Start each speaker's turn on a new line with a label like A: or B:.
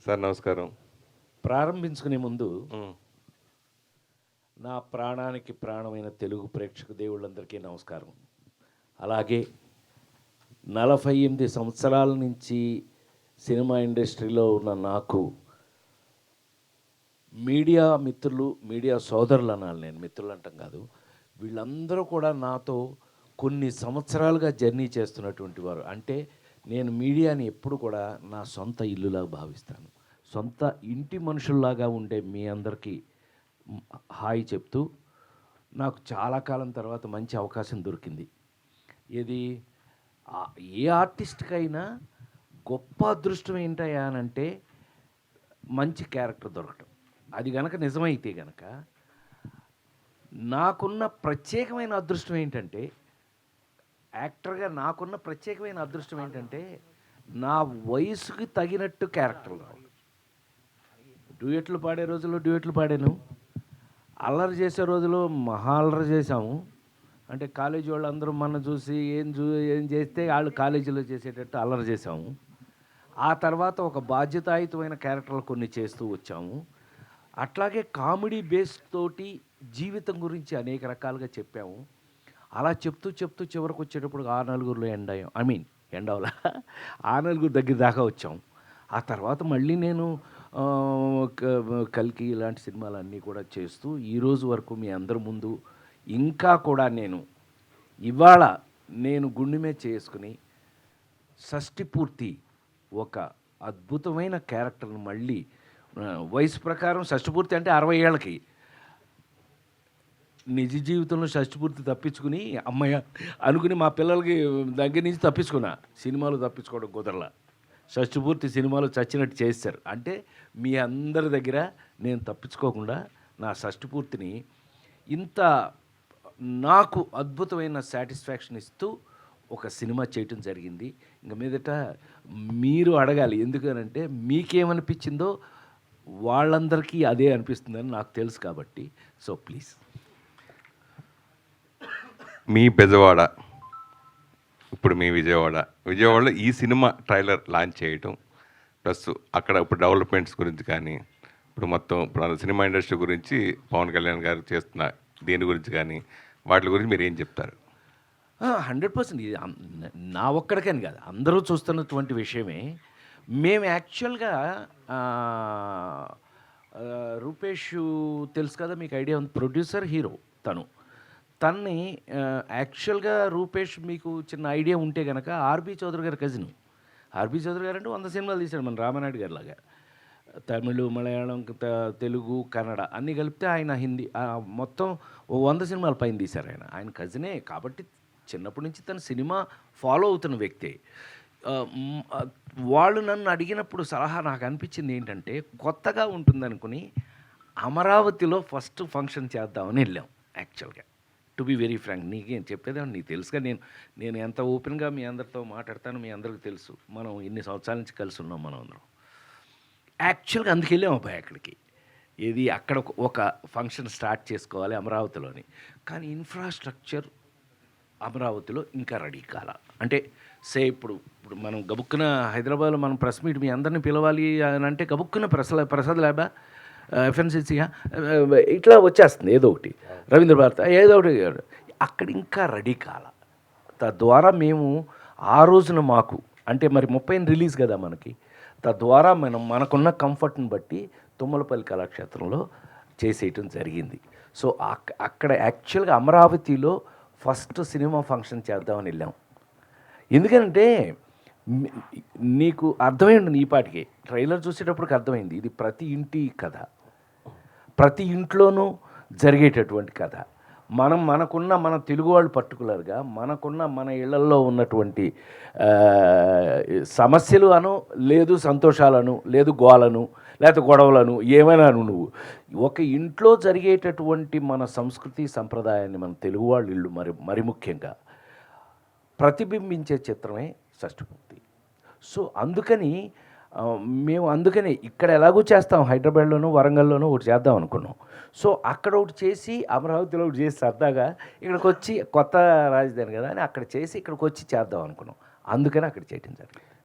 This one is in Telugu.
A: సార్ నమస్కారం.
B: ప్రారంభించుకునే ముందు
A: హ్మ్.
B: నా ప్రాణానికి ప్రాణమైన తెలుగు ప్రేక్షక దేవుళ్ళందరికీ నమస్కారం. అలాగే 48 సంవత్సరాల నుంచి సినిమా ఇండస్ట్రీలో ఉన్న నాకు మీడియా మిత్రులు, మీడియా సోదరులు అనాలి, నేను మిత్రులు అంటాం కాదు, వీళ్ళందరూ కూడా నాతో కొన్ని సంవత్సరాలుగా జర్నీ చేస్తున్నటువంటి వారు. అంటే నేను మీడియాని ఎప్పుడు కూడా నా సొంత ఇల్లులాగా భావిస్తాను. సొంత ఇంటి మనుషుల్లాగా ఉండే మీ అందరికీ హాయ్ చెప్తూ, నాకు చాలా కాలం తర్వాత మంచి అవకాశం దొరికింది. ఇది ఏ ఆర్టిస్ట్కైనా గొప్ప అదృష్టం ఏంటయ్యా అని అంటే మంచి క్యారెక్టర్ దొరకటం. అది గనక నిజమైతే గనక నాకున్న ప్రత్యేకమైన అదృష్టం ఏంటంటే, యాక్టర్గా నాకున్న ప్రత్యేకమైన అదృష్టం ఏంటంటే నా వయసుకి తగినట్టు క్యారెక్టర్లు రావు. డ్యూయెట్లు పాడే రోజుల్లో డ్యూయెట్లు పాడాను, అల్లరి చేసే రోజులో మహా అల్లరి చేశాము. అంటే కాలేజీ వాళ్ళు అందరూ మన చూసి ఏం చేస్తే వాళ్ళు కాలేజీలో చేసేటట్టు అల్లరి చేసాము. ఆ తర్వాత ఒక బాధ్యతాయుతమైన క్యారెక్టర్లు కొన్ని చేస్తూ వచ్చాము. అట్లాగే కామెడీ బేస్ తోటి జీవితం గురించి అనేక రకాలుగా చెప్పాము. అలా చెప్తూ చివరికి వచ్చేటప్పుడు ఆ నలుగురిలో ఎండవల ఆ నలుగురు దగ్గర దాకా వచ్చాం. ఆ తర్వాత మళ్ళీ నేను కల్కి ఇలాంటి సినిమాలన్నీ కూడా చేస్తూ ఈరోజు వరకు మీ అందరి ముందు ఇంకా కూడా ఇవాళ నేను గుండె మీద చేసుకుని షష్టి పూర్తి ఒక అద్భుతమైన క్యారెక్టర్ని మళ్ళీ వయసు ప్రకారం షష్టి పూర్తి అంటే 60 ఏళ్ళకి, నిజ జీవితంలో షష్టిపూర్తి తప్పించుకుని అమ్మయ్య అనుకుని మా పిల్లలకి దగ్గర నుంచి తప్పించుకున్నా. సినిమాలు తప్పించుకోవడం కుదరలా. షష్టిపూర్తి సినిమాలు చచ్చినట్టు చేస్తారు. అంటే మీ అందరి దగ్గర నేను తప్పించుకోకుండా నా షష్టిపూర్తిని ఇంత నాకు అద్భుతమైన సాటిస్ఫాక్షన్ ఇస్తూ ఒక సినిమా చేయటం జరిగింది. ఇంక మీదట మీరు అడగాలి, ఎందుకనంటే మీకేమనిపించిందో వాళ్ళందరికీ అదే అనిపిస్తుందని నాకు తెలుసు కాబట్టి. So please.
A: మీ బెజవాడ, ఇప్పుడు మీ విజయవాడలో ఈ సినిమా ట్రైలర్ లాంచ్ చేయటం, ప్లస్ అక్కడ ఇప్పుడు డెవలప్మెంట్స్ గురించి కానీ, ఇప్పుడు సినిమా ఇండస్ట్రీ గురించి పవన్ కళ్యాణ్ గారు చేస్తున్న దీని గురించి కానీ, వాటి గురించి మీరు ఏం చెప్తారు?
B: 100% ఇది నా ఒక్కడికని కాదు, అందరూ చూస్తున్నటువంటి విషయమే. మేము యాక్చువల్గా రూపేష్ తెలుసు కదా మీకు, ఐడియా ఉంది, ప్రొడ్యూసర్ హీరో తన్ని యాక్చువల్గా రూపేష్ మీకు చిన్న ఐడియా ఉంటే కనుక ఆర్బీ చౌదరి గారి కజిన్. ఆర్బీ చౌదరి గారు అంటే 100 సినిమాలు తీశాడు మన రామానాయుడు గారి లాగా. తమిళ్, మలయాళం, తెలుగు, కన్నడ అన్నీ కలిపితే ఆయన హిందీ మొత్తం 100 సినిమాల పైన తీశారు. ఆయన కజినే కాబట్టి చిన్నప్పటి నుంచి తన సినిమా ఫాలో అవుతున్న వ్యక్తే. వాళ్ళు నన్ను అడిగినప్పుడు సలహా నాకు అనిపించింది ఏంటంటే, కొత్తగా ఉంటుందనుకుని అమరావతిలో ఫస్ట్ ఫంక్షన్ చేద్దామని వెళ్ళాం. యాక్చువల్గా టు బి వెరీ ఫ్రాంక్, నీకేం చెప్పేదాన్ని నీకు తెలుసుగా, నేను ఎంత ఓపెన్గా మీ అందరితో మాట్లాడతాను, మీ అందరికీ తెలుసు. మనం ఇన్ని సంవత్సరాల నుంచి కలిసి ఉన్నాం మనం అందరం. యాక్చువల్గా అందుకు వెళ్ళాం అబ్బాయి అక్కడికి. అక్కడ ఒక ఫంక్షన్ స్టార్ట్ చేసుకోవాలి అమరావతిలోని. కానీ ఇన్ఫ్రాస్ట్రక్చర్ అమరావతిలో ఇంకా రెడీ కాల. అంటే ఇప్పుడు మనం గబుక్కున హైదరాబాద్లో మనం ప్రెస్ మీట్ మీ అందరినీ పిలవాలి అని అంటే గబుక్కున ప్రసాద్ ల్యాబా, ఎఫ్ఎన్సీసీగా ఇట్లా వచ్చేస్తుంది ఏదో ఒకటి, రవీంద్ర భారత ఏదో ఒకటి. అక్కడ ఇంకా రెడీ కాల. తద్వారా మేము ఆ రోజున మాకు అంటే మరి 30 రిలీజ్ కదా మనకి, తద్వారా మనకున్న కంఫర్ట్ని బట్టి తుమ్మలపల్లి కళాక్షేత్రంలో చేసేయటం జరిగింది. సో అక్కడ యాక్చువల్గా అమరావతిలో ఫస్ట్ సినిమా ఫంక్షన్ చేద్దామని వెళ్ళాం. ఎందుకంటే నీకు అర్థమైంది, ఈ పాటికి ట్రైలర్ చూసేటప్పటికి అర్థమైంది, ఇది ప్రతి ఇంటి కథ, ప్రతి ఇంట్లోనూ జరిగేటటువంటి కథ. మన తెలుగు వాళ్ళు పర్టికులర్గా మన ఇళ్లల్లో ఉన్నటువంటి సమస్యలు లేదు సంతోషాలను, లేదు గోలను, లేకపోతే గొడవలను, ఏమైనా నువ్వు ఒక ఇంట్లో జరిగేటటువంటి మన సంస్కృతి సంప్రదాయాన్ని మన తెలుగు వాళ్ళ ఇళ్ళు మరి ముఖ్యంగా ప్రతిబింబించే చిత్రమే షష్టిపూర్తి. సో అందుకని ఇక్కడ ఎలాగో చేస్తాం, హైదరాబాద్లోనూ వరంగల్లోనూ ఒకటి చేద్దాం అనుకున్నాం. సో అక్కడ ఒకటి చేసి అమరావతిలో ఒకటి చేసి సరదాగా ఇక్కడికి వచ్చి కొత్త రాజధాని కదా అని అక్కడ చేసి ఇక్కడికి వచ్చి చేద్దాం అనుకున్నాం. అందుకని అక్కడ చేయటం జరిగింది.